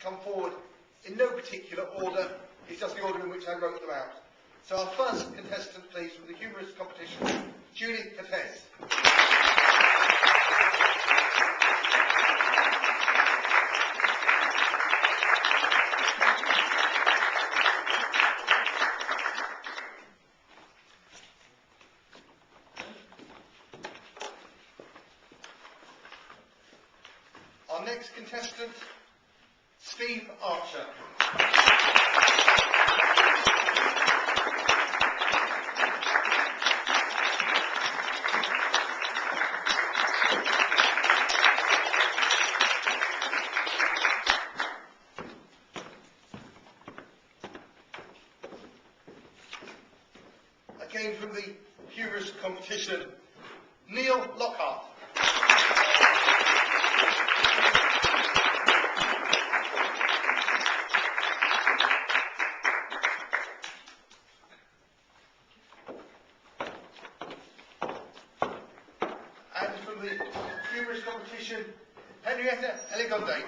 come forward in no particular order. It's just the order in which I wrote them out. So our first contestant, please, from the humorous competition, Julie Kertesz. Our next contestant, Steve Archer. Again from the humorous competition, Neil Lockhart. And from the humorous competition, Henrietta Eligonde.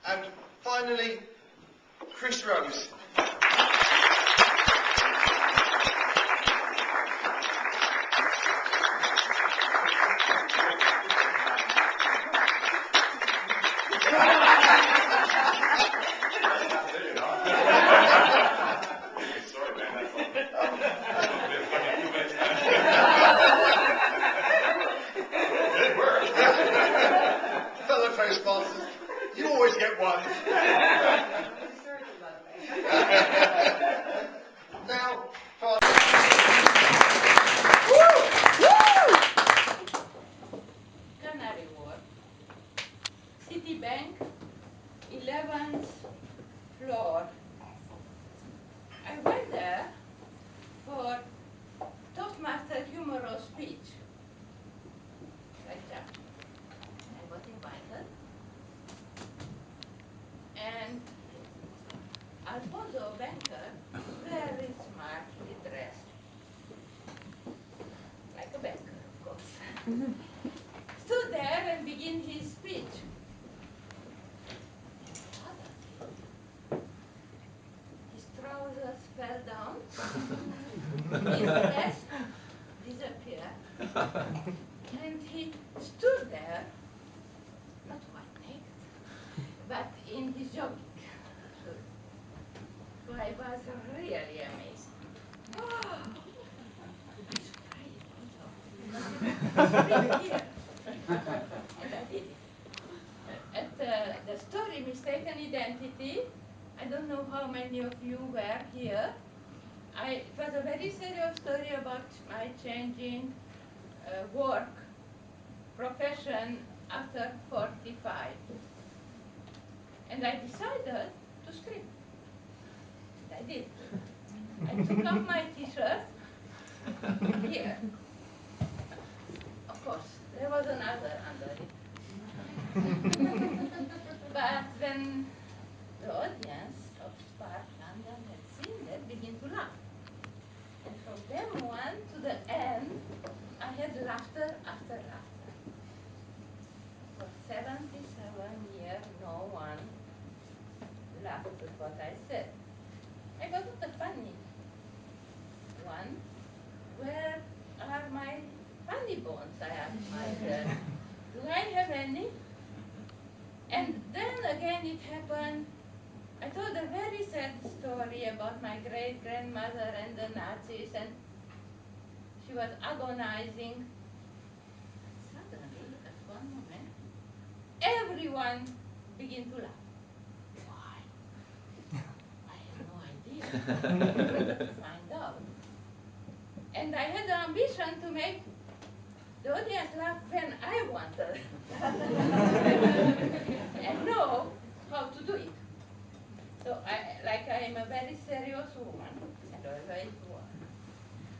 And finally, Chris Rose. Fellow postmasters, you always get one. Now, for Canary Wharf, Citibank, 11th floor. I went there for Toastmaster humorous speech. Like that. I got invited. And Alfonso, banker, very smartly dressed. Like a banker, of course. Stood there and began his speech. And suddenly, his trousers fell down, his dress disappeared, and he stood there, not quite naked, but in his jogging suit. So I was really amazed. Oh, I should try it also. It's really here. And I did it. At the story Mistaken Identity, I don't know how many of you were here. It was a very serious story about my changing work, profession after 45. And I decided to scream. And I did. I took off my t-shirt here. Of course, there was another under it. But when the audience of Spark London had seen that, began to laugh. And from them one to the end, I had laughter after laughter. For 77 years, no one laughed at what I said. I got the funny one. Where are my funny bones? I asked myself. Do I have any? And then again it happened. I told a very sad story about my great-grandmother and the Nazis, and she was agonizing. Suddenly, at one moment, everyone began to laugh. Why? I have no idea. To find out. And I had the ambition to make the audience laugh when I wanted. And know how to do it. So I am a very serious woman, and always was.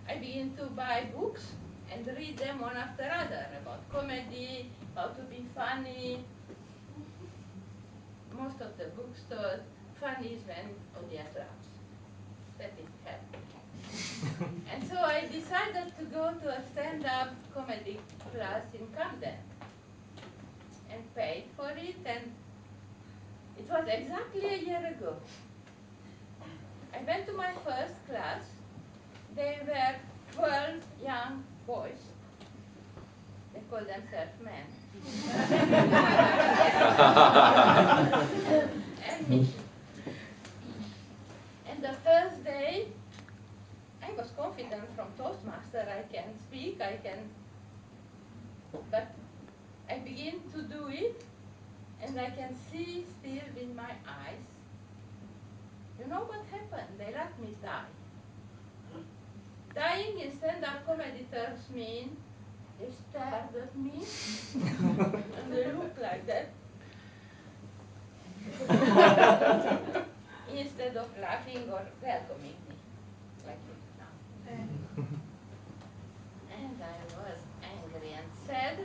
I begin to buy books and read them one after other about comedy, how to be funny. Most of the bookstores, fun is when audience laughs. That's it. And so I decided to go to a stand-up comedy class in Camden and paid for it, and it was exactly a year ago. I went to my first class. They were 12 young boys. They call themselves men. And me. And the first day, I was confident from Toastmaster. I can speak, but I begin to do it, and I can see still with my eyes. You know what happened? They let me die. Dying in stand-up comedy terms mean they stared at me and they looked like that instead of laughing or welcoming me, like you do now. And I was angry and said,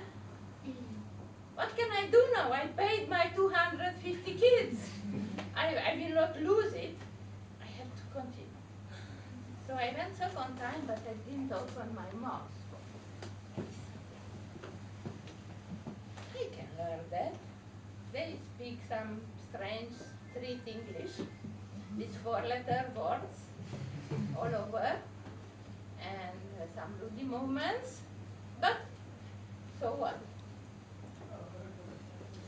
what can I do now? I paid my 250 kids. I will not lose it. I have to continue. So I went second time, but I didn't open my mouth. I can learn that. They speak some strange street English with four-letter words all over and some ruddy movements. But so what?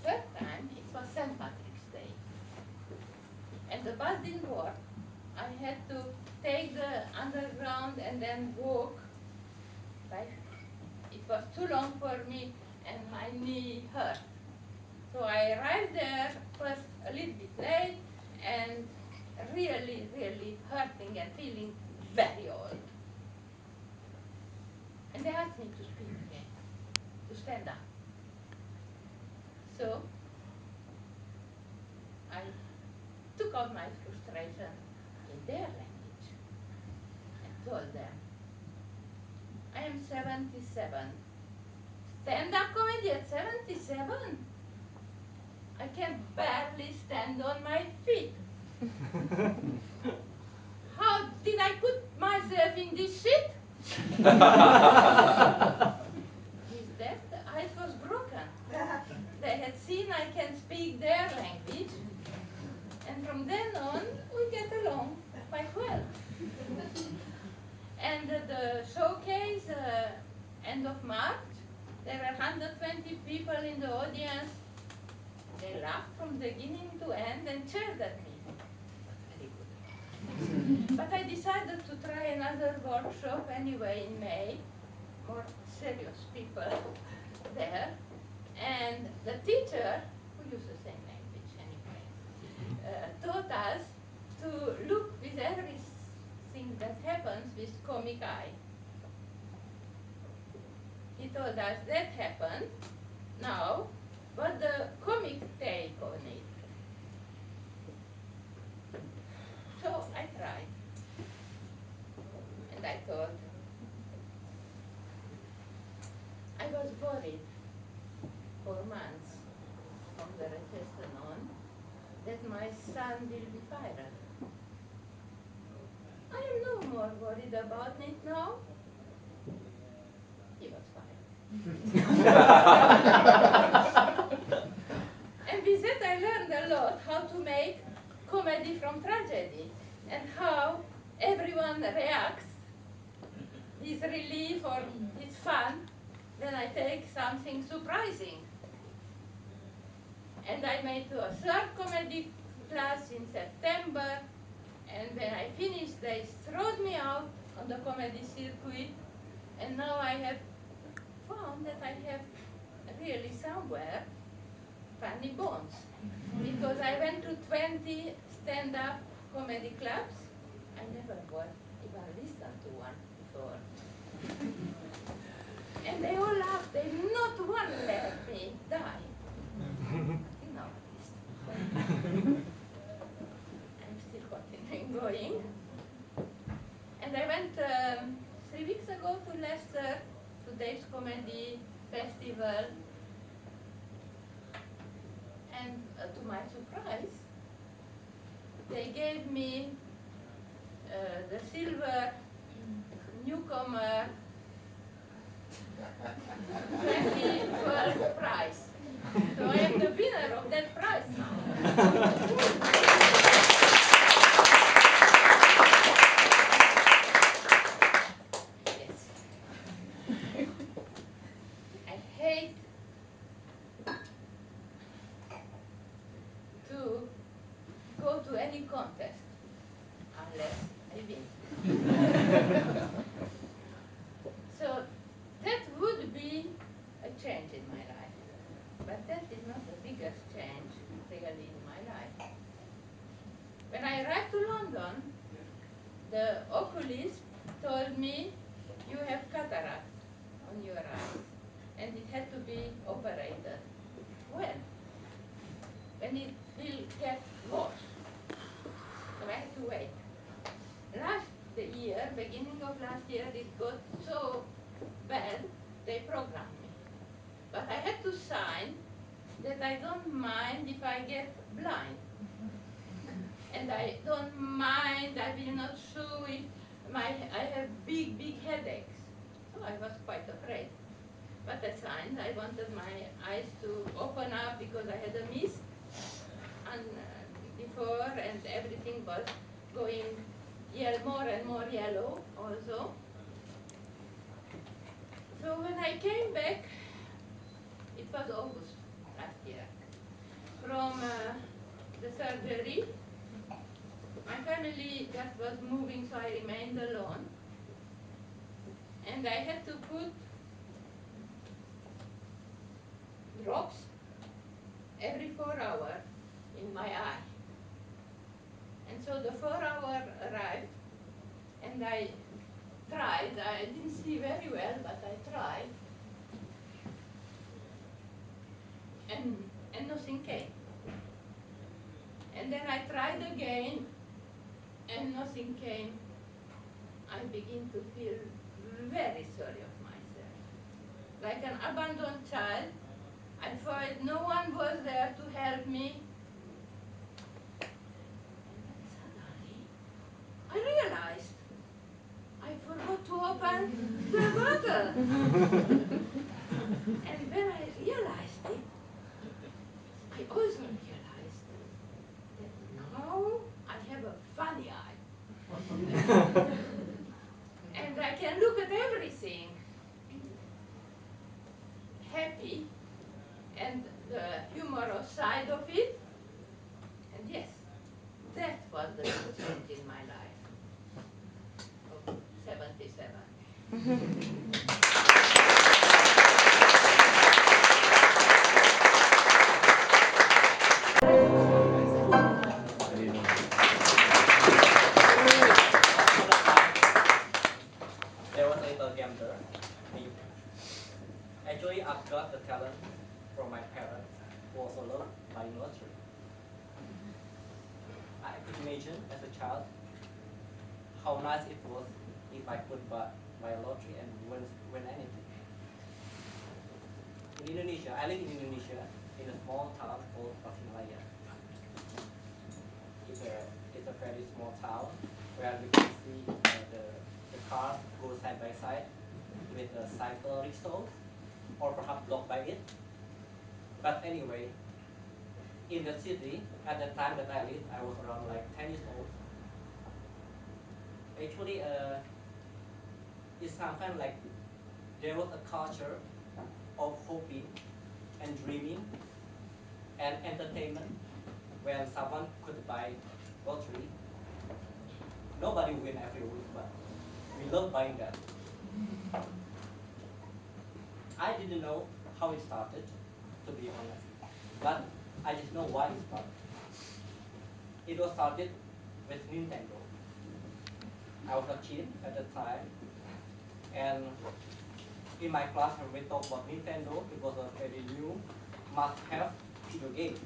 Third time, it was St. Patrick's Day. And the bus didn't work. I had to take the underground and then walk. It was too long for me and my knee hurt. So I arrived there first a little bit late and really, really hurting and feeling very old. And they asked me to speak again, to stand up. So I took out my frustration in their language and told them, I am 77. Stand-up comedy at 77? I can barely stand on my feet. How did I put myself in this shit? With that, the ice was broken. They had seen I can speak their language, and from then on, we get along quite well. And the showcase, end of March, there were 120 people in the audience. They laughed from beginning to end and cheered at me. That's very good. But I decided to try another workshop anyway in May. More serious people there. And the teacher, who used the same language anyway, taught us to look with everything that happens with comic eye. He told us that happened. Now, what the comic take on it? So I tried. And I thought, I was worried for months from the recession on that my son will be fired. I am no more worried about it now. He was fired. And with that I learned a lot how to make comedy from tragedy and how everyone reacts with relief or with fun when I take something surprising. And I made a third comedy class in September, and when I finished they threw me out on the comedy circuit, and now I have found that I have really somewhere funny bones. Because I went to 20 stand-up comedy clubs. I never even listened to one before. And they all laughed. They not one let me die. Until now at least. I'm still continuing going. And I went 3 weeks ago to Leicester, to Dave's Comedy Festival. And to my surprise, they gave me the silver newcomer 2012 prize. So I am the winner of that prize now. Yes. I hate to go to any contest unless I win. So that would be a change in my life. But that is not the biggest change really in my life. When I arrived to London, the oculist told me you have cataract on your eyes and it had to be operated. When? When it will get worse. So I had to wait. Beginning of last year, it got so bad, they programmed me. But I had to sign that I don't mind if I get blind. And I don't mind, I will not show if I have big headaches. So I was quite afraid. But I signed, I wanted my eyes to open up because I had a mist and, before and everything was going more and more yellow also. So when I came back, it was August last year, from the surgery. My family just was moving, so I remained alone. And I had to put drops every 4 hours in my eye. And so the 4 hour arrived, and I tried. I didn't see very well, but I tried. And nothing came. And then I tried again, and nothing came. I begin to feel very sorry of myself. Like an abandoned child, I thought no one was there to help me. And then suddenly, I realized I forgot to open the bottle. And when I realized it, I also realized that now I have a funny eye. And I can look at everything happy and the humorous side of it. And yes, that was the big change in my life of 77. Once upon a time, there was a little gambler named. Actually, I've got the talent from my parents, who also love buying lottery. I could imagine as a child how nice it was if I could buy a lottery and win anything. In Indonesia, I live in Indonesia, in a small town called Tasikmalaya. It's a very small town where you can see the cars go side by side with the cycle rickshaws or perhaps blocked by it. But anyway, in the city, at the time that I lived, I was around like 10 years old. Actually, it's sometimes like there was a culture of hoping and dreaming and entertainment when someone could buy lottery. Nobody win every week, but we love buying that. I didn't know how it started, to be honest, but I just know why it started. It was started with Nintendo. I was a kid at the time, and in my class when we talk about Nintendo, it was a very new must-have video game.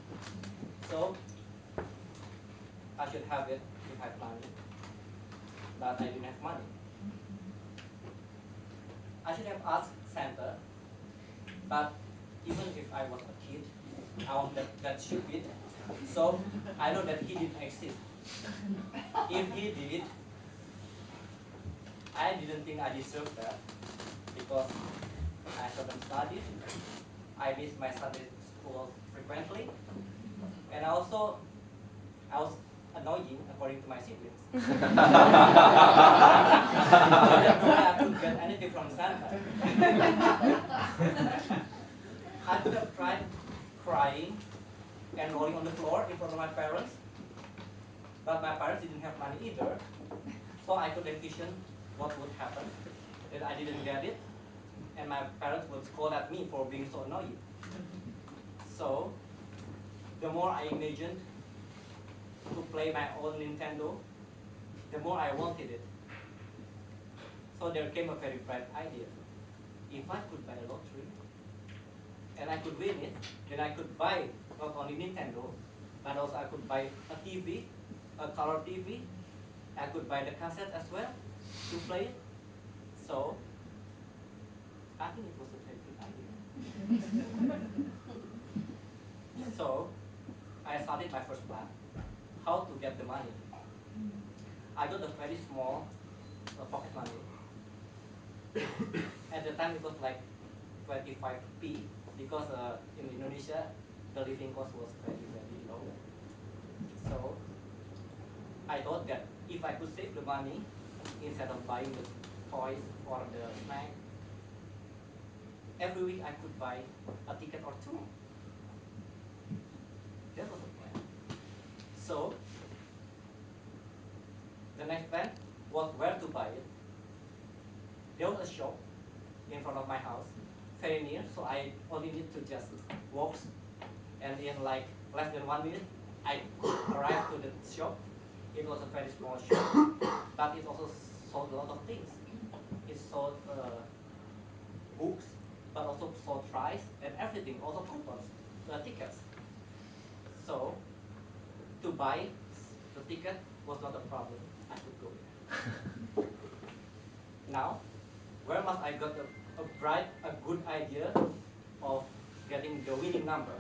So I should have it if I have money, but I didn't have money. I should have asked Santa, but even if I was a kid, I was that stupid. So I know that he didn't exist. If he did, I didn't think I deserved that because I seldom studied. I missed my Sunday school frequently, and I was annoying according to my siblings. So there's no way I could get anything from Santa. I could have tried crying and rolling on the floor in front of my parents, but my parents didn't have money either, so I could envision what would happen, that I didn't get it, and my parents would scold at me for being so annoying. So, the more I imagined to play my own Nintendo, the more I wanted it. So there came a very bright idea. If I could buy a lottery, and I could win it, then I could buy not only Nintendo, but also I could buy a TV, a color TV. I could buy the cassette as well to play it. So I think it was a very good idea. So I started my first plan, how to get the money. I got a very small pocket money. At the time it was like 25p because in Indonesia the living cost was very very low. So I thought that if I could save the money instead of buying the toys or the snack, every week I could buy a ticket or two. That was a plan. So the next plan was where to buy it. There was a shop in front of my house, very near, so I only need to just walk, and in like less than 1 minute, I could arrive to the shop. It was a very small shop, but it also sold a lot of things. It sold books, but also sold rice and everything, also coupons, tickets. So to buy the ticket was not a problem. I could go there. Now, where must I get a good idea of getting the winning number?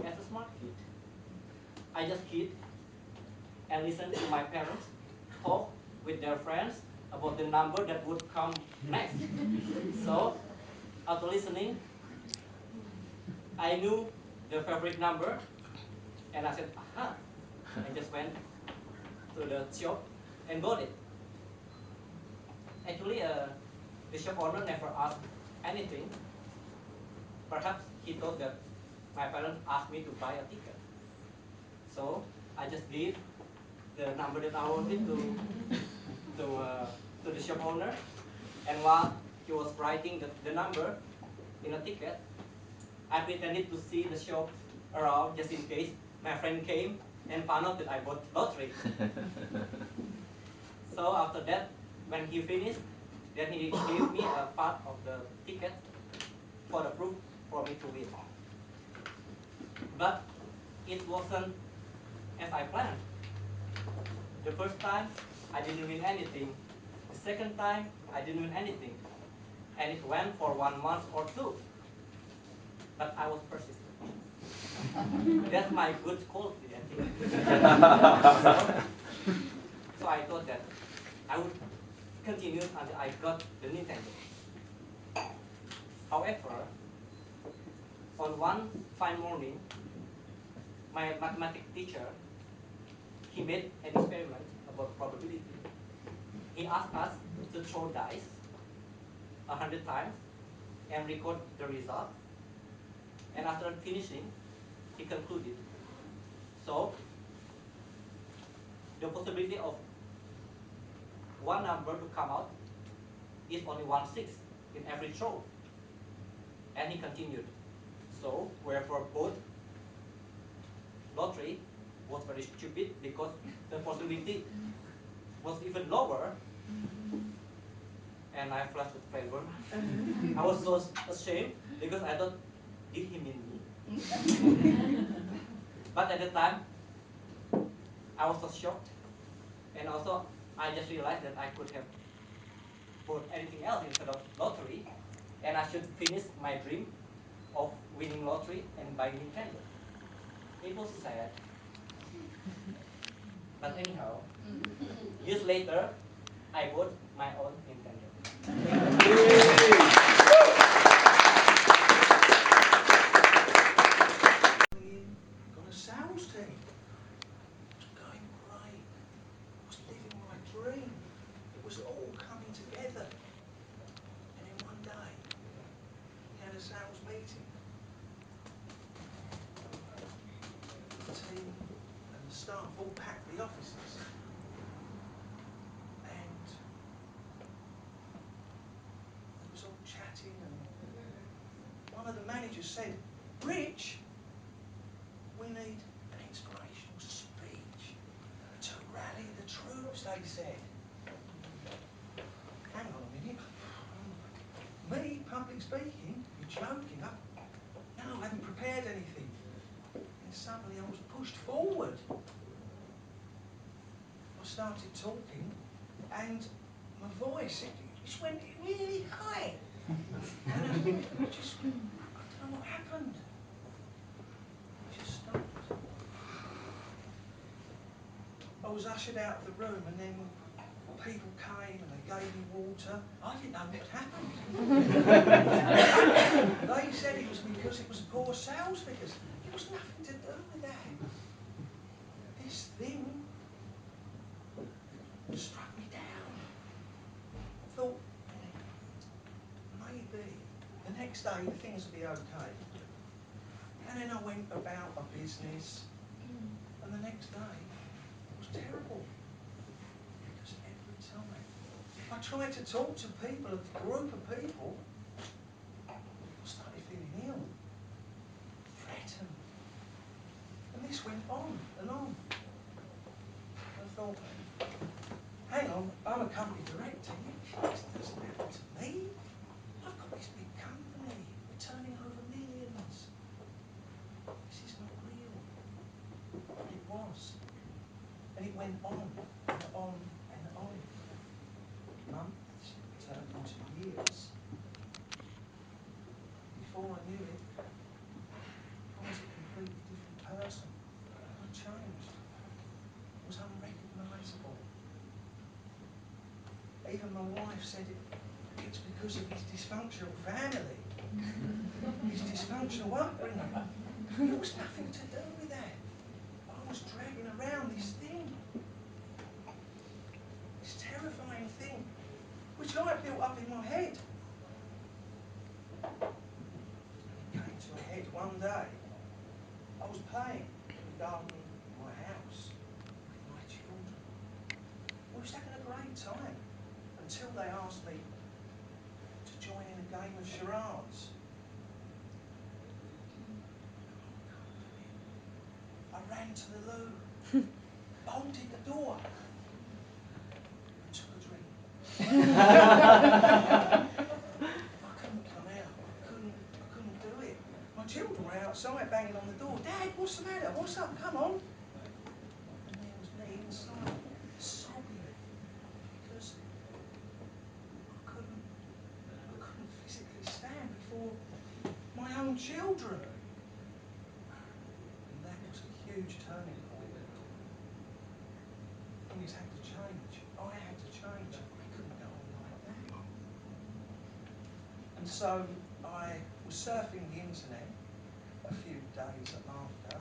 As a smart kid, I just hid and listened to my parents talk with their friends about the number that would come next. So, after listening, I knew the favorite number, and I said, aha, and just went to the shop and bought it. Actually, the shop owner never asked anything. Perhaps he thought that my parents asked me to buy a ticket. So I just gave the number that I wanted to the shop owner, and while he was writing the number in a ticket, I pretended to see the shop around just in case my friend came and found out that I bought lottery. So after that, when he finished, then he gave me a part of the ticket for the proof for me to win. But it wasn't as I planned. The first time, I didn't win anything. The second time, I didn't win anything. And it went for 1 month or two. But I was persistent. That's my good quality, I think. So I thought that I would continue until I got the Nintendo. However, on one fine morning, my mathematics teacher, he made an experiment about probability. He asked us to throw dice 100 times and record the result. And after finishing, he concluded. So, the possibility of one number to come out is only 1/6 in every throw. And he continued. So, wherefore both lottery was very stupid because the possibility was even lower, and I flushed with flavor. I was so ashamed because I thought, did he mean me? But at the time, I was so shocked, and also I just realized that I could have bought anything else instead of lottery, and I should finish my dream of winning lottery and buying Nintendo. It was sad, but anyhow, years later, I bought my own Nintendo. Got a sales team. It was going great. I was living my dream. It was all coming together. And then one day, we had a sales meeting. The team and the staff all packed the offices. And we was all chatting, and one of the managers said, "Rich, we need an inspirational speech to rally the troops," they said. Hang on a minute. Me, public speaking? You're joking. No, I haven't prepared anything. And suddenly I was pushed forward. I started talking, and my voice, it just went really high. And I don't know what happened. It just stopped. I was ushered out of the room, and then people came and they gave me water. I didn't know what happened. They said it was because it was poor sales figures. It was nothing to do with that. This thing struck me down. I thought, maybe the next day things would be okay. And then I went about my business, and the next day was terrible. Because every time I tried to talk to people, a group of people, I started feeling ill, threatened. And this went on and on. I thought, hang on, I'm a company director. This doesn't happen to me. I've got this big company. We're turning over millions. This is not real. But it was. And it went on and on and on. Months turned into years. Before I knew it, I was a completely different person. I changed. I was unrecognisable. Even my wife said it's because of his dysfunctional family, his dysfunctional upbringing. There was nothing to do with that. I was dragging around this thing, this terrifying thing, which I built up in my head. It came to a head one day. I was playing in the garden of my house with my children. We was having a great time until they asked me to join in a game of charades. I ran to the loo, bolted the door, and took a drink. I couldn't come out. I couldn't do it. My children were outside banging on the door. "Dad, what's the matter? What's up? Come on." And there was me inside, sobbing, because I couldn't physically stand before my own children. And that was a huge turning point. Things had to change. I had to change. I couldn't go on like that. And so I was surfing the internet a few days after,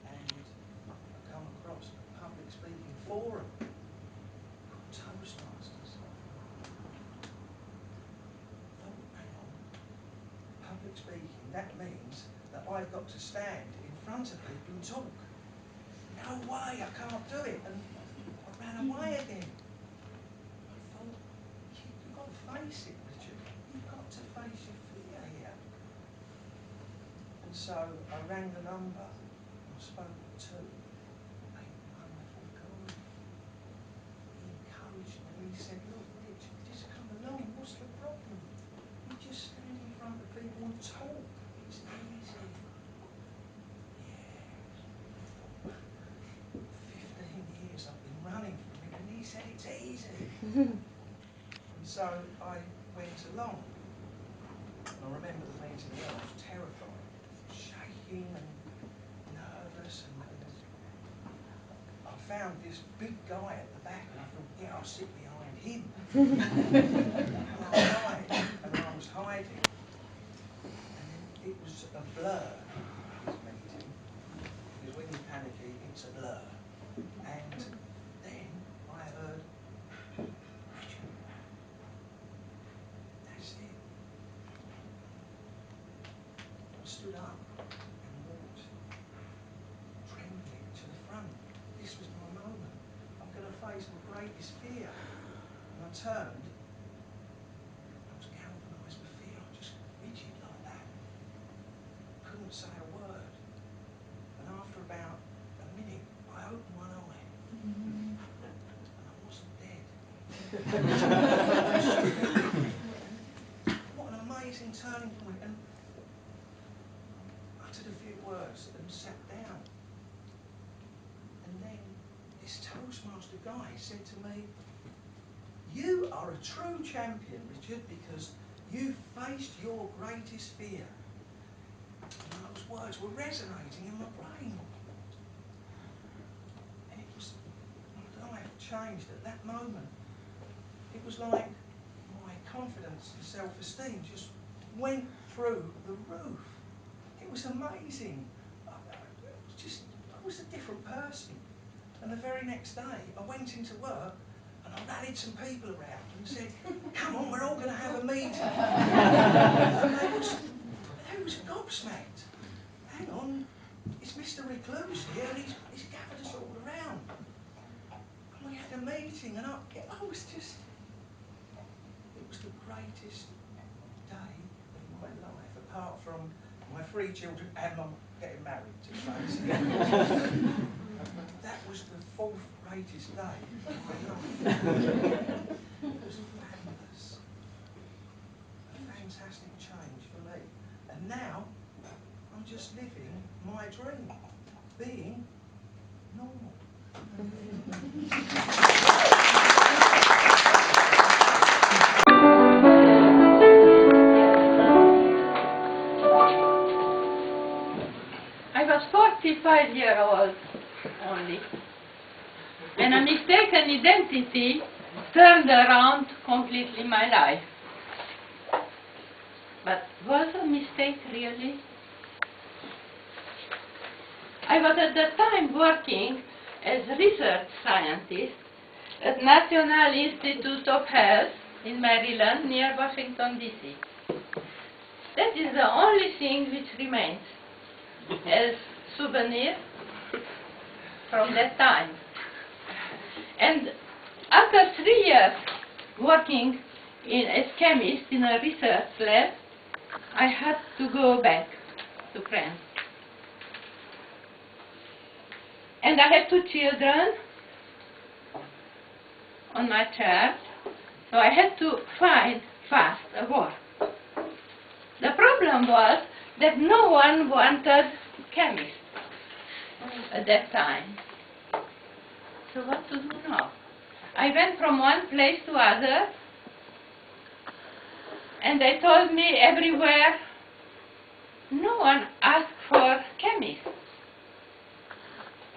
and I come across a public speaking forum called Toastmasters. I thought, hang on, public speaking, that means that I've got to stand in front of people and talk. No way, I can't do it. And I ran away again. I thought, you've got to face it, Richard. You've got to face your fear here. And so I rang the number and I spoke to a wonderful guy. He encouraged me. He said, "Look, Rich, just come along. What's the problem? You just stand in front of people and talk. It's easy." Yeah. 15 years I've been running from him, and he said it's easy. And so I went along. I remember the meeting there. I was terrified, shaking and nervous, and I found this big guy at the back, and I thought, yeah, I'll sit behind him. And I was hiding. And then it was a blur, this meeting, because when you're panicky, it's a blur. And then I heard, Richard, that's it. I stood up and walked trembling to the front. This was my moment. I'm going to face my greatest fear. And I turned. I was galvanised with fear. I just rigid like that. Couldn't say a word. And after about a minute, I opened one eye. And I wasn't dead. What an amazing turning point. And I uttered a few words and sat down. And then this Toastmaster guy said to me, you are a true champion, Richard, because you faced your greatest fear. And those words were resonating in my brain. And it was, my life changed at that moment. It was like my confidence and self-esteem just went through the roof. It was amazing. I was a different person. And the very next day, I went into work and I rallied some people around and said, come on, we're all going to have a meeting. And they was gobsmacked. Hang on, it's Mr. Recluse here, and he's gathered us all around. And we had a meeting, and I was just, it was the greatest day of my life, apart from my 3 children and my getting married to Tracy. That was the 4th greatest day of my life. It was fabulous. A fantastic change for me. And now, I'm just living my dream, being normal. I was 45 years old only, and a mistaken identity turned around completely my life. But was a mistake really? I was at that time working as research scientist at National Institute of Health in Maryland near Washington, D.C. That is the only thing which remains as souvenir from that time. And after 3 years working as chemist in a research lab, I had to go back to France. And I had 2 children on my chair, so I had to find fast a work. The problem was that no one wanted chemists at that time. So what to do now? I went from one place to other, and they told me everywhere, no one asked for chemists.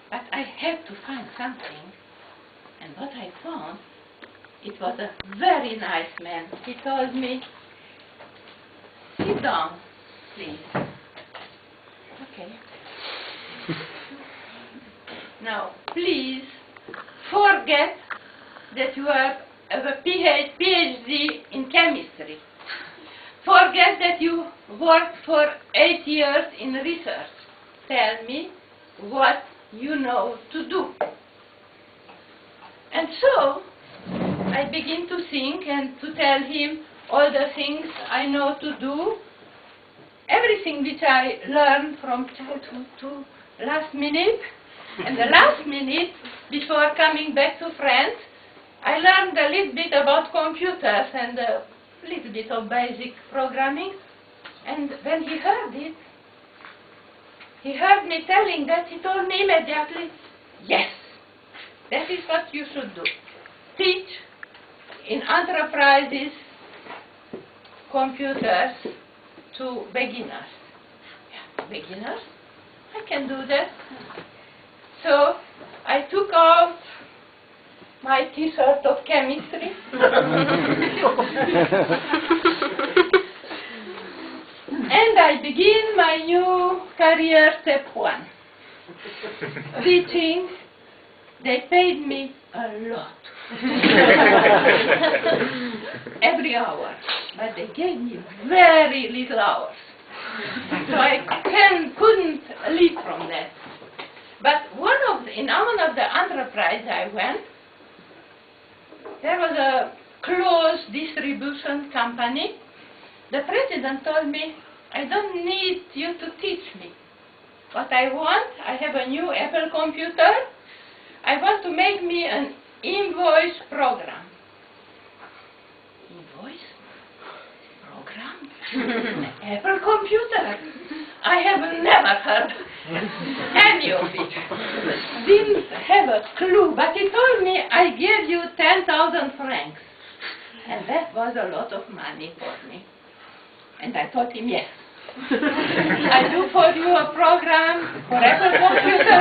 But I had to find something, and what I found, it was a very nice man. He told me, sit down, please. Okay. Now, please, forget that you have a PhD in chemistry. Forget that you worked for 8 years in research. Tell me what you know to do. And so, I begin to think and to tell him all the things I know to do, everything which I learned from childhood to last minute. And the last minute, before coming back to France, I learned a little bit about computers and a little bit of basic programming. And when he heard it, he heard me telling that, he told me immediately, yes, that is what you should do. Teach in enterprises computers to beginners. Yeah, beginners? I can do that. So I took off my T-shirt of chemistry. And I begin my new career, step 1. Teaching. They paid me a lot. Every hour. But they gave me very little hours. So I couldn't live from that. But in one of the enterprise I went, there was a closed distribution company. The president told me, I don't need you to teach me. What I want, I have a new Apple computer. I want to make me an invoice program. Invoice? Program? Apple computer? I have never heard any of it. Didn't have a clue, but he told me, I give you 10,000 francs. And that was a lot of money for me. And I told him, yes. I do for you a program for Apple computer,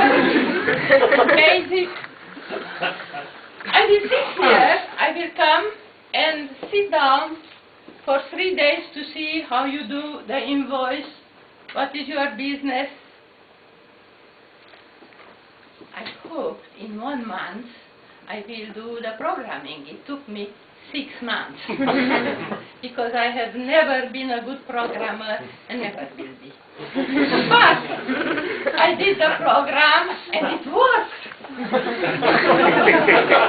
basic. And in 6 years, I will come and sit down for 3 days to see how you do the invoice, what is your business. I hoped in 1 month I will do the programming. It took me 6 months because I have never been a good programmer and never will be. But I did the program and it worked.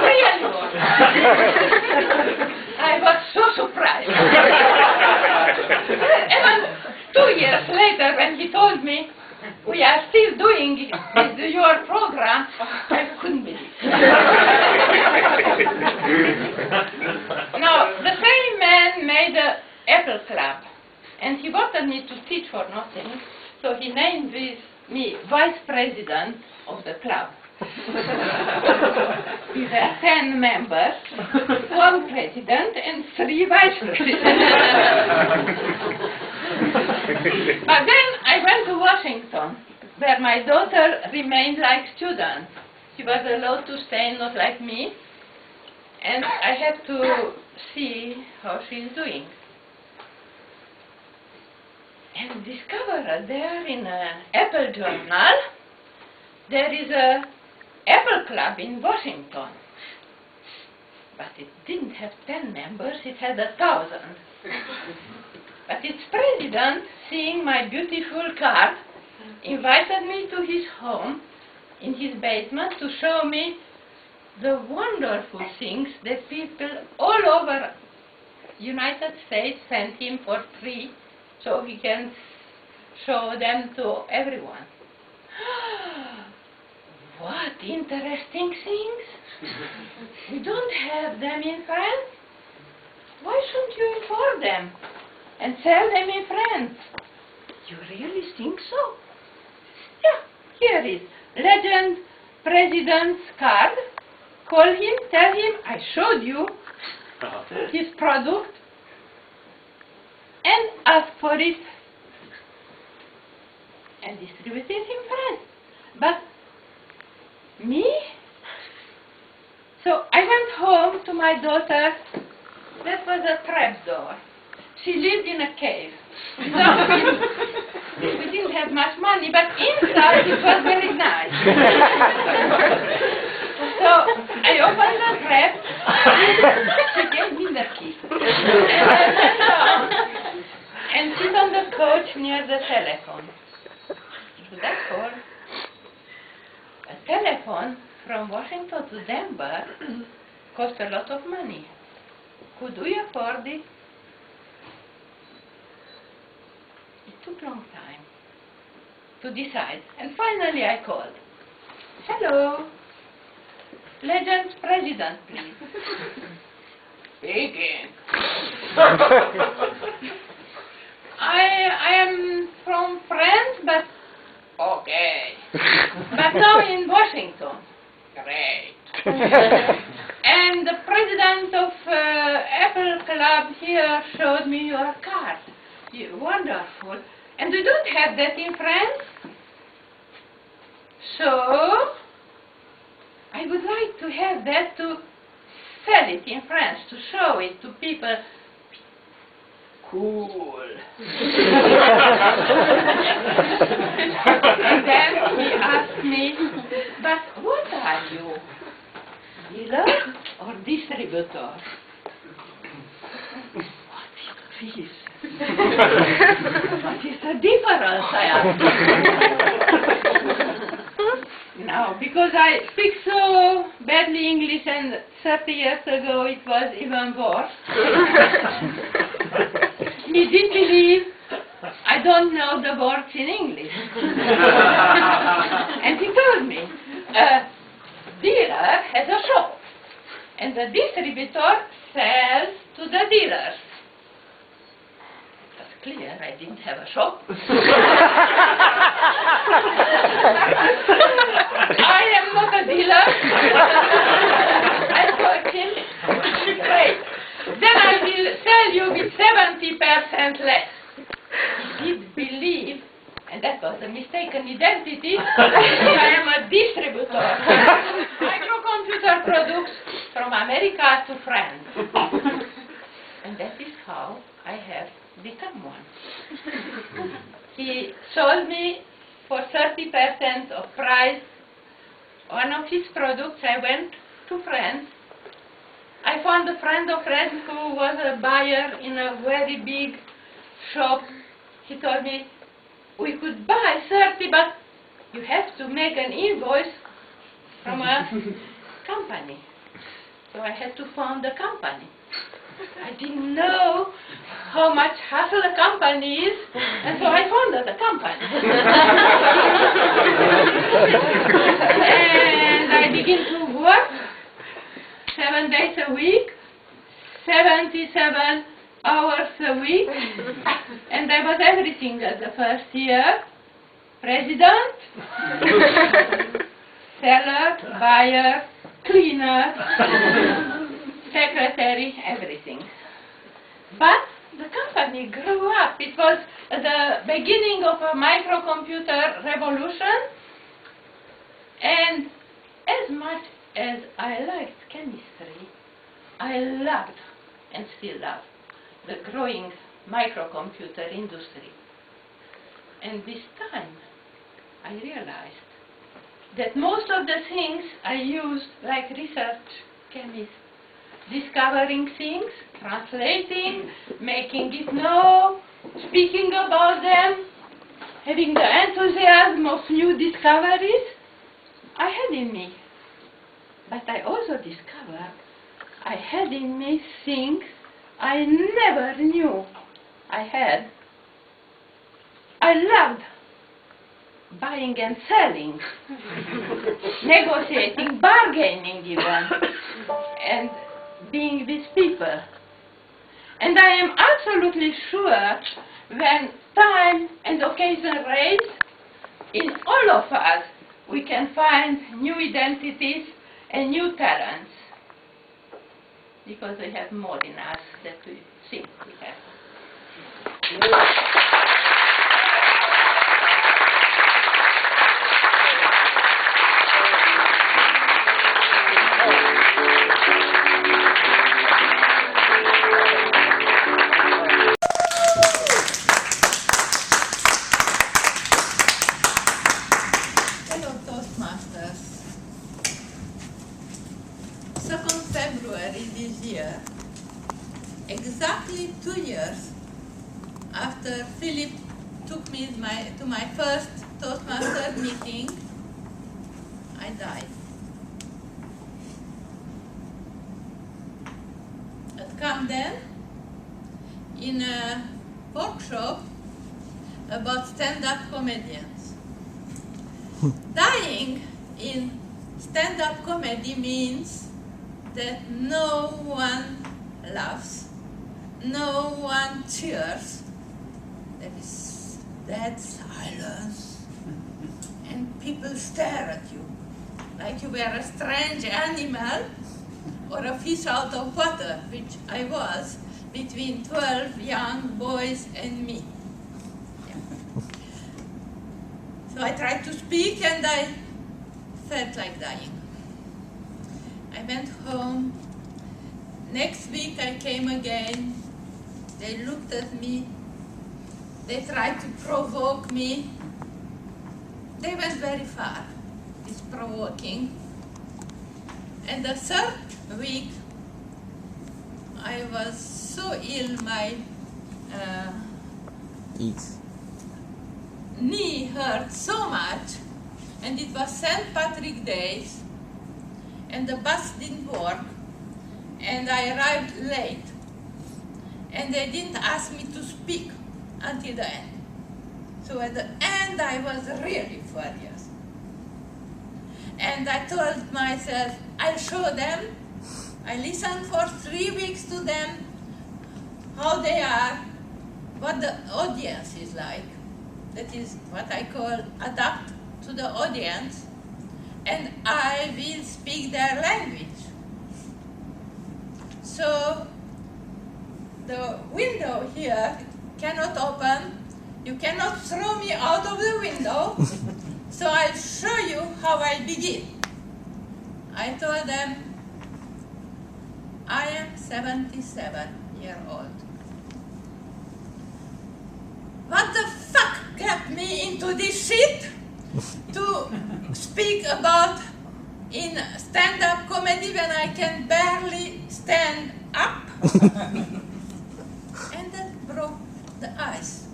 Really worked. I was so surprised. Even 2 years later when he told me, we are still doing your program, I couldn't believe it. Now, the same man made an Apple Club, and he wanted me to teach for nothing, so he named me vice president of the club. We were 10 members, 1 president and 3 vice presidents. But then I went to Washington, where my daughter remained like student. She was allowed to stay, not like me, and I had to see how she's doing. And discovered there in an Apple journal, there is a Apple Club in Washington. But it didn't have 10 members, it had 1,000. But its president, seeing my beautiful card, invited me to his home in his basement to show me the wonderful things that people all over United States sent him for free so he can show them to everyone. What interesting things! We don't have them in France. Why shouldn't you import them and sell them in France? You really think so? Yeah, here is legend president's card. Call him, tell him I showed you his product and ask for it and distribute it in France. But me? So I went home to my daughter. That was a trapdoor. She lived in a cave. We didn't have much money, but inside it was very nice. So I opened the trap. She gave me the key. And I went down and sit on the couch near the telephone. Should I call? A telephone from Washington to Denver cost a lot of money. Could we afford it? It took a long time to decide, and finally I called. Hello, Legend's president, please. Speaking. I am from France, but okay. But now in Washington. Great. And the president of Apple Club here showed me your card. Wonderful. And we don't have that in France. So, I would like to have that to sell it in France, to show it to people. Cool. And then he asked me, but what are you? Dealer or distributor? What is this? What is the difference, I asked. Now, because I speak so badly English and 30 years ago it was even worse. He didn't believe I don't know the words in English. And he told me, a dealer has a shop and the distributor sells to the dealers. It was clear I didn't have a shop. I am not a dealer. I told him, great. Then I will sell you with 70% less. He did believe, and that was a mistaken identity, I am a distributor. Microcomputer products from America to France. And that is how I have become one. He sold me for 30% of price one of his products. I went to France. I found a friend of friend who was a buyer in a very big shop. He told me, we could buy 30, but you have to make an invoice from a company. So I had to found a company. I didn't know how much hassle a company is, and so I founded a company. And I began to work 7 days a week, 77 hours a week, and I was everything at the first year. President, seller, buyer, cleaner, secretary, everything. But the company grew up. It was the beginning of a microcomputer revolution, and as much as I liked chemistry, I loved and still love the growing microcomputer industry. And this time I realized that most of the things I used, like research chemist, discovering things, translating, making it know, speaking about them, having the enthusiasm of new discoveries, I had in me. But I also discovered I had in me things I never knew I had. I loved buying and selling, negotiating, bargaining even, and being with people. And I am absolutely sure when time and occasion raise, in all of us we can find new identities and new talents, because we have more in us than we think we have. Hello, Toastmasters. 2nd February this year, exactly 2 years after Philip took me to my first Toastmaster meeting, I died. At Camden, in a workshop about stand-up comedians. Dying in stand-up comedy means that no one laughs, no one cheers. There is dead silence, and people stare at you like you were a strange animal or a fish out of water, which I was, between 12 young boys and me. Yeah. So I tried to speak and I felt like dying. I went home. Next week I came again. They looked at me. They tried to provoke me. They went very far, this provoking. And the third week, I was so ill, my knee hurt so much, and it was St. Patrick's Day, and the bus didn't work, and I arrived late, and they didn't ask me to speak until the end. So at the end, I was really furious. And I told myself, I'll show them. I listened for 3 weeks to them, how they are, what the audience is like. That is what I call adapt to the audience, and I will speak their language. So the window here cannot open. You cannot throw me out of the window. So I'll show you how I begin. I told them, I am 77 years old. What the fuck got me into this shit to speak about in stand-up comedy when I can barely stand up? And that broke the ice.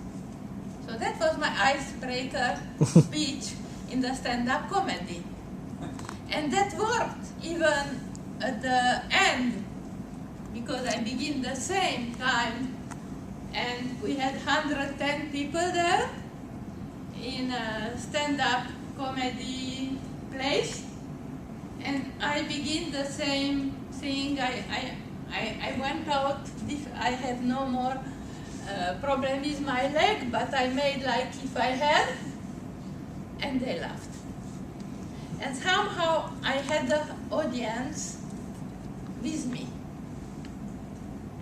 So that was my icebreaker speech in the stand-up comedy. And that worked even at the end, because I begin the same time, and we had 110 people there in a stand-up comedy place, and I begin the same thing. I went out, I had no more problem with my leg, but I made like if I had, and they laughed. And somehow I had the audience with me.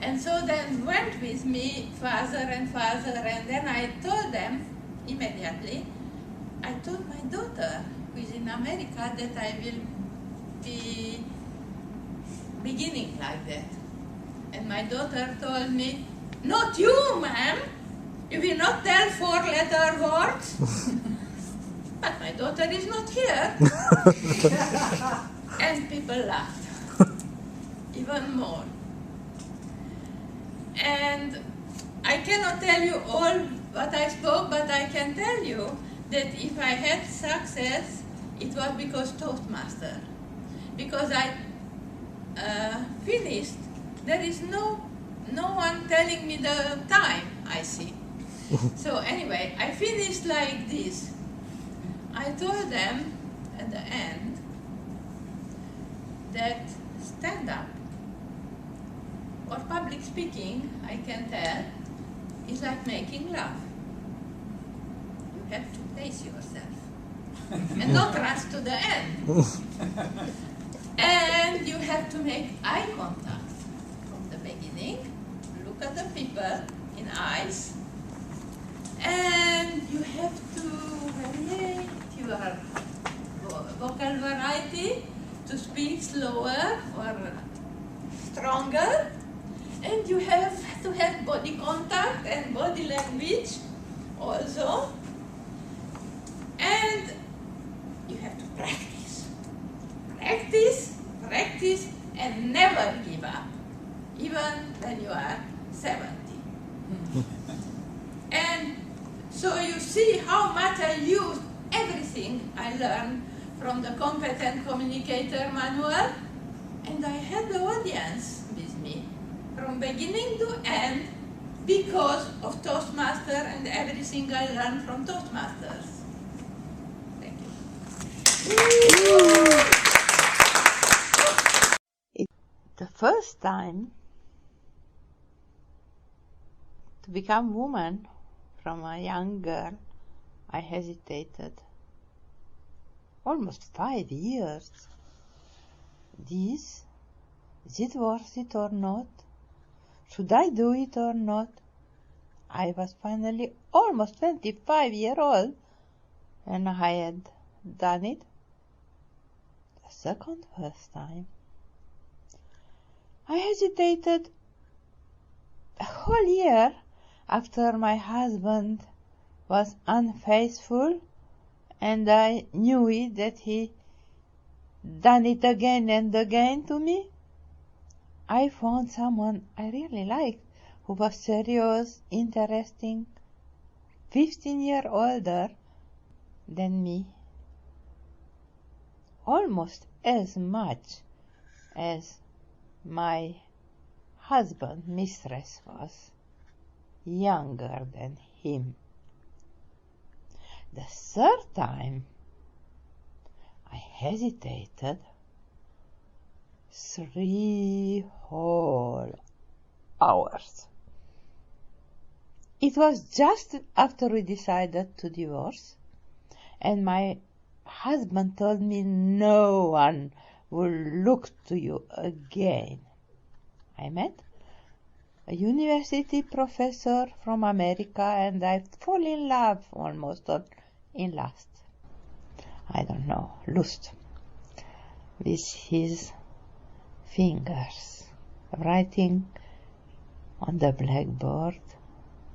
And so then went with me farther and farther, and then I told them immediately, I told my daughter, who is in America, that I will be beginning like that. And my daughter told me, not you, ma'am. You will not tell 4-letter words. But my daughter is not here. And people laughed. Even more. And I cannot tell you all what I spoke, but I can tell you that if I had success, it was because Toastmaster. Because I finished, there is no one telling me the time, I see. So anyway, I finished like this. I told them at the end that stand-up or public speaking, I can tell, is like making love. You have to pace yourself and not rush to the end. And you have to make eye contact from the beginning. Look at the people in eyes. And you have to variate your vocal variety to speak slower or stronger. And you have to have body contact and body language also. And you have to practice. Practice, practice, and never give up, even when you are 70. And so you see how much I use everything I learned from the Competent Communicator Manual, and I had the audience with me from beginning to end because of Toastmaster and everything I learned from Toastmasters. Thank you. The first time to become woman from a young girl, I hesitated. Almost 5 years. Is it worth it or not? Should I do it or not? I was finally almost 25 years old, and I had done it the first time. hesitated a whole year after my husband was unfaithful, and I knew it that he done it again and again to me. I found someone I really liked, who was serious, interesting, 15 years older than me, almost as much as my husband, mistress, was younger than him. The third time I hesitated 3 whole hours. It was just after we decided to divorce, and my husband told me no one will look to you again. I met a university professor from America, and I fall in love almost in lust. I don't know, lust, with his fingers, writing on the blackboard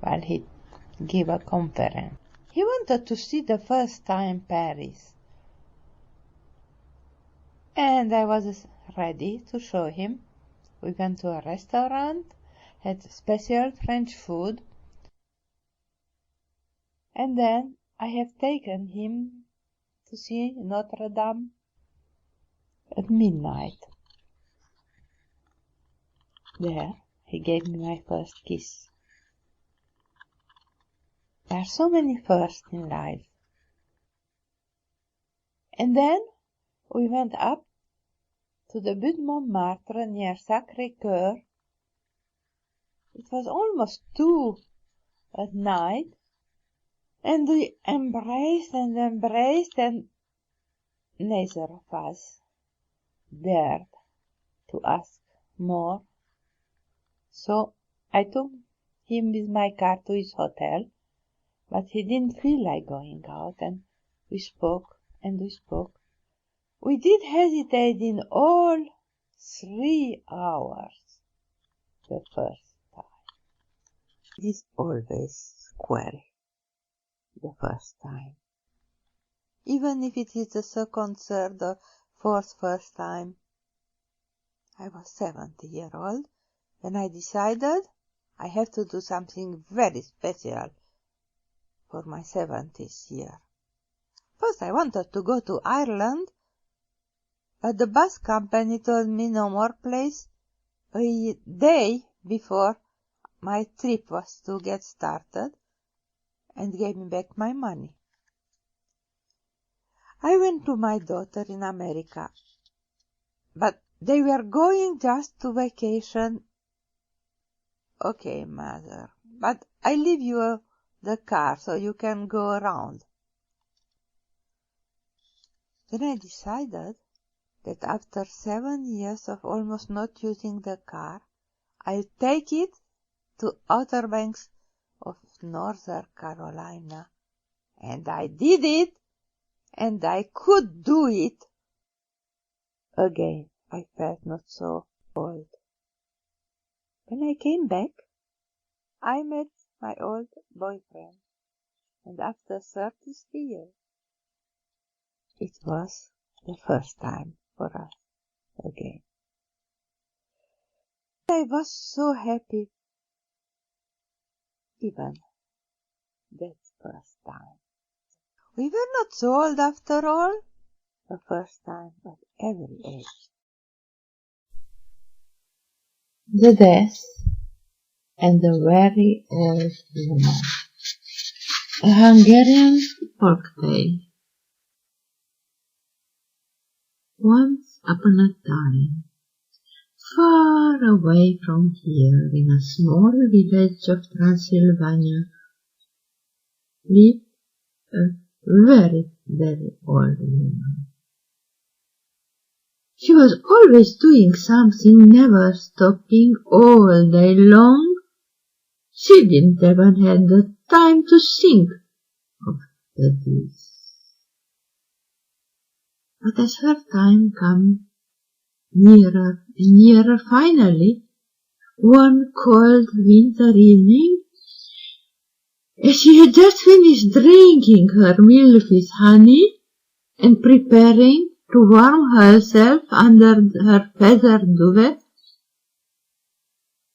while he gave a conference. He wanted to see the first time Paris, and I was ready to show him. We went to a restaurant, had special French food, and then I have taken him to see Notre Dame at midnight. There, he gave me my first kiss. There are so many firsts in life. And then we went up to the Butte Montmartre near Sacré-Cœur. It was almost 2 at night, and we embraced, and neither of us dared to ask more. So I took him with my car to his hotel, but he didn't feel like going out, and we spoke and we spoke. We did hesitate in all 3 hours the first time. It is always square the first time. Even if it is the second, third, or fourth first time. I was 70 years old when I decided I have to do something very special for my 70th year. First I wanted to go to Ireland, but the bus company told me no more place a day before my trip was to get started, and gave me back my money. I went to my daughter in America, but they were going just to vacation. Okay, mother, but I leave you the car so you can go around. Then I decided that after 7 years of almost not using the car, I'll take it to Outer Banks of North Carolina. And I did it, and I could do it. Again, I felt not so old. When I came back, I met my old boyfriend, and after 33 years, it was the first time for us again. I was so happy, even that first time. We were not so old after all, the first time at every age. The death and the very old woman. A Hungarian folktale. Once upon a time, far away from here, in a small village of Transylvania, lived a very, very old woman. She was always doing something, never stopping, all day long. She didn't even have the time to think of the deeds. But as her time came nearer and nearer, finally one cold winter evening, as she had just finished drinking her milk with honey and preparing to warm herself under her feather duvet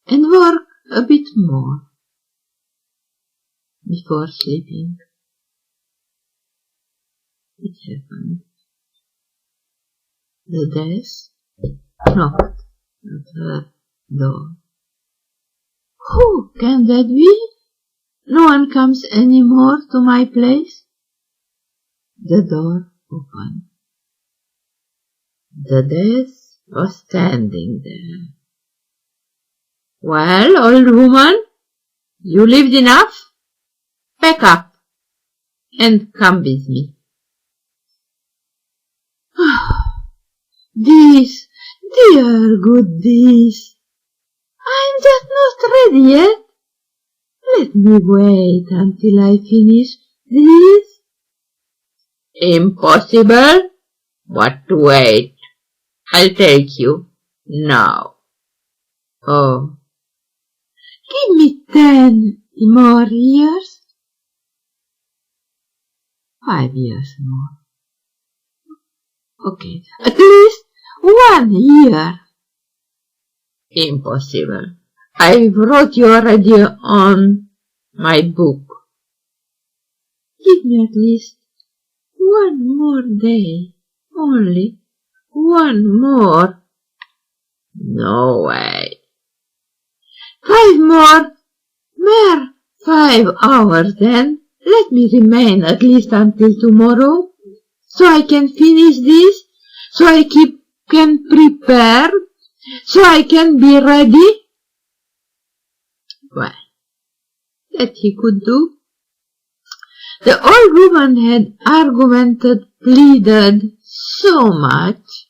and work a bit more before sleeping. It happened. The desk knocked at her door. Who can that be? No one comes any more to my place. The door opened. The desk was standing there. Well, old woman, you lived enough? Pack up and come with me. This, dear good this, I'm just not ready yet. Let me wait until I finish this. Impossible. What to wait? I'll take you now. Oh, give me 10 more years. 5 years more. Okay, at least 1 year. Impossible. I wrote you already on my book. Give me at least 1 more day. Only 1 more. No way. 5 more. Mere 5 hours then. Let me remain at least until tomorrow, so I can finish this, so I can prepare, so I can be ready. Well, that he could do. The old woman had argumented, pleaded so much.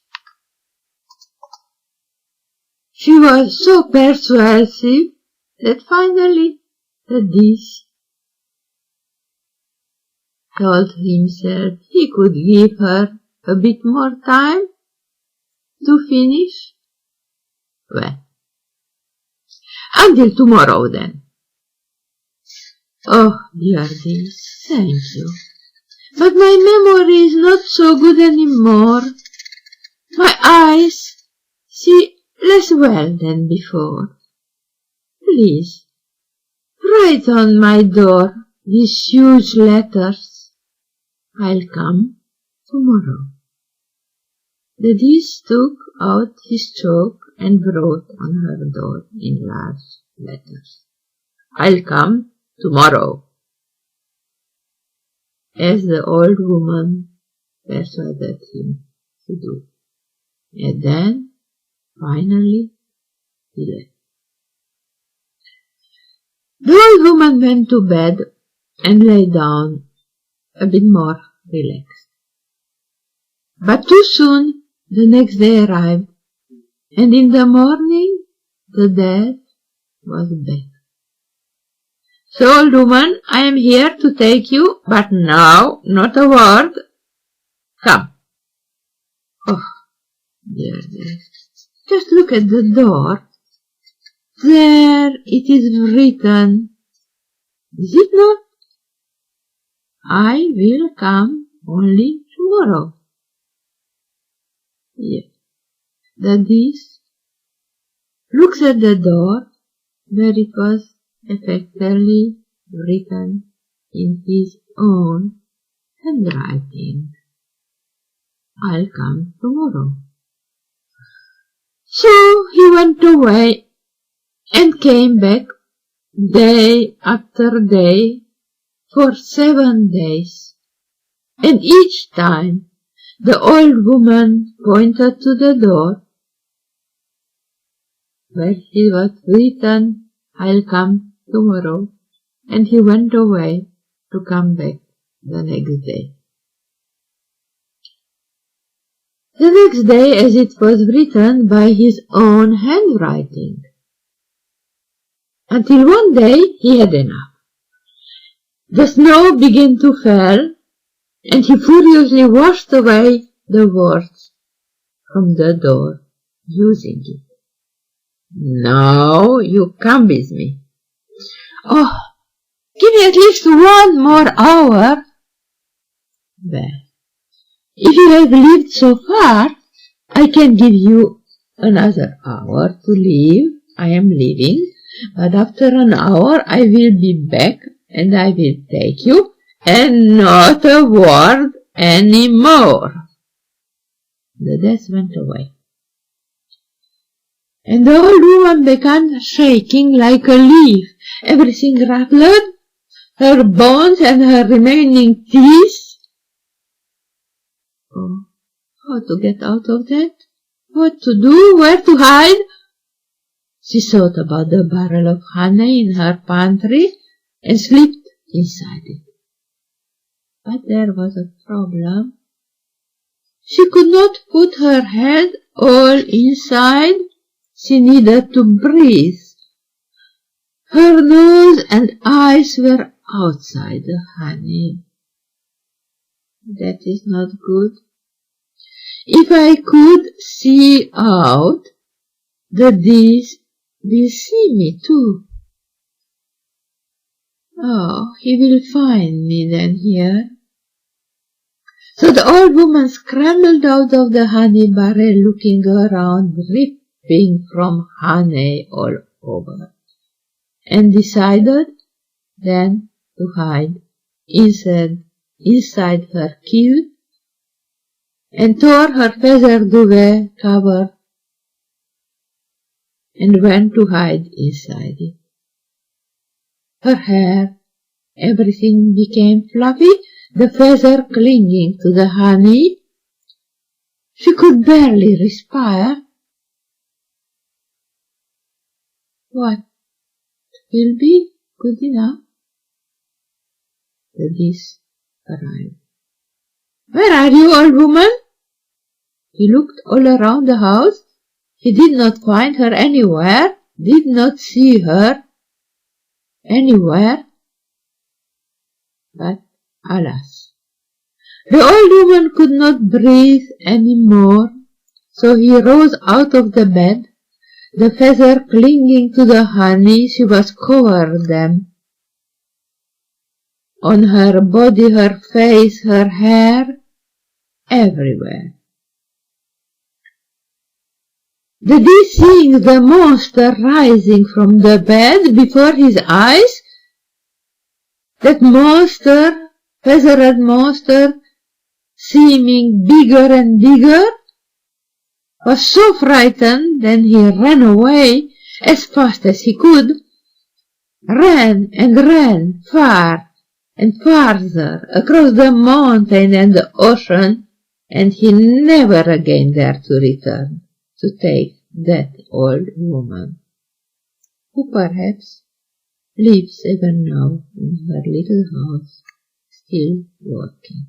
She was so persuasive that finally the dish told himself he could give her a bit more time to finish. Well, until tomorrow then. Oh, dear dish, thank you. But my memory is not so good anymore. My eyes see less well than before. Please, write on my door these huge letters. I'll come tomorrow. The dish took out his chalk and wrote on her door in large letters, I'll come tomorrow. As the old woman persuaded him to do. And then, finally, he left. The old woman went to bed and lay down a bit more relaxed. But too soon the next day arrived, and in the morning the death was back. So, old woman, I am here to take you, but now not a word. Come. Oh, dear death. Just look at the door. There it is written. Is it not? I will come only tomorrow. Yes. The dish looks at the door where it was effectively written in his own handwriting. I'll come tomorrow. So he went away and came back day after day for 7 days, and each time the old woman pointed to the door where it was written, I'll come tomorrow, and he went away to come back the next day. The next day, as it was written by his own handwriting, until one day he had enough. The snow began to fall, and he furiously washed away the words from the door, using it. No, you come with me. Oh, give me at least 1 more hour. Well, if you have lived so far, I can give you another hour to leave. I am leaving, but after an hour I will be back and I will take you, and not a word any more. The death went away, and the old woman began shaking like a leaf. Everything rattled, her bones and her remaining teeth. Oh, how to get out of that? What to do? Where to hide? She thought about the barrel of honey in her pantry and slipped inside it. But there was a problem. She could not put her head all inside. She needed to breathe. Her nose and eyes were outside the honey. That is not good. If I could see out, the bees will see me too. Oh, he will find me then here. So the old woman scrambled out of the honey barrel, looking around, dripping from honey all over, and decided then to hide inside her kilt, and tore her feather duvet cover and went to hide inside it. Her hair, everything became fluffy, the feather clinging to the honey. She could barely respire. What will be good enough? The geese arrived. Where are you, old woman? He looked all around the house. He did not find her anywhere, did not see her anywhere. But alas, the old woman could not breathe any more, so he rose out of the bed. The feather clinging to the honey, she was covered them. On her body, her face, her hair, everywhere. The bee, seeing the monster rising from the bed before his eyes, that monster, feathered monster, seeming bigger and bigger, was so frightened that he ran away as fast as he could, ran and ran far and farther across the mountain and the ocean, and he never again dared to return to take that old woman, who perhaps lives even now in her little house, still working.